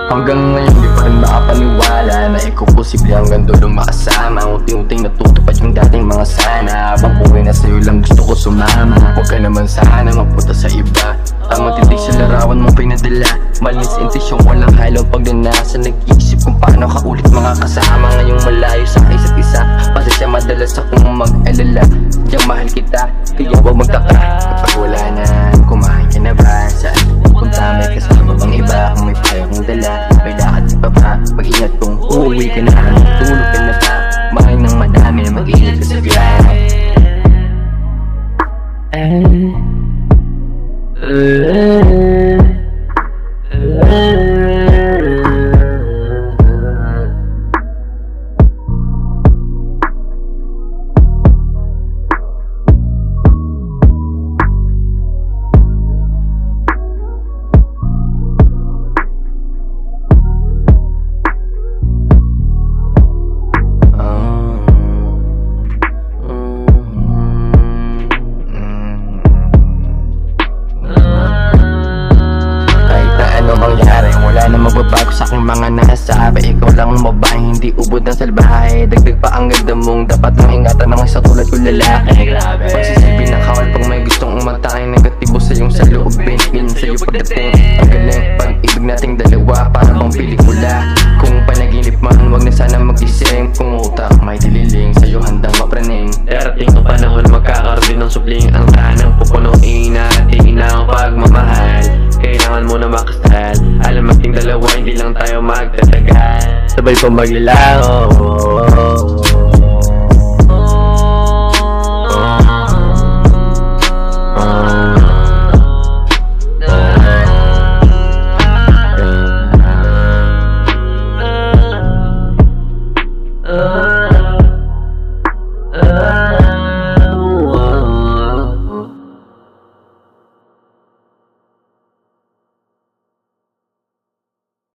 Hanggang ngayon di pa rin makapaniwala na ikaw posible hanggang dulo makasama. Unti-unting natutupad yung dating mga sana. Habang buhay na sa'yo lang gusto ko sumama. Huwag ka naman sana mapunta sa iba. Tamang titig sa larawan mong pinadala. Malinis intensyon, walang halong pagnanasa. Nag-iisip kung paano ka ulit makakasama. Ngayong malayo sa isa't isa. Pasensya madalas akong mag-alala. Diyan mahal kita, kaya huwag magtaka kapag wala na. Kumain ka na ba? Saan pupunta? May kasama bang iba? Kung may payo kong dala, may lakad pa ba? Mag-ingat kung uuwi ka na. Tulog ka na ba? Kumain ng madami, mag-ingat ka sa biyahe. Magbabago sa aking mga nasabi. Ikaw lang ang babae, hindi ubod ng salbahe. Dagdag pa ang ganda mong dapat mong ingatan ng isang tulad kong lalaki. Pagsisilbi na kawal pag may gustong umatake. Negatibo sa iyong saloobin, yun sa'yo pagdating. Ang galing pag-ibig nating dalawa, para bang pelikula. Kung panaginip man, wag na sana mag-ising. Kung utak may dililing, sa'yo handang mapraning. Darating ang panahon, magkakaroon ng supling. Ang tanang pupunuin natin ang pagmamahal. Kailangan mo na makasal. Alam nating dalawa, hindi lang tayo magtatagal. Sabay pa maglalango.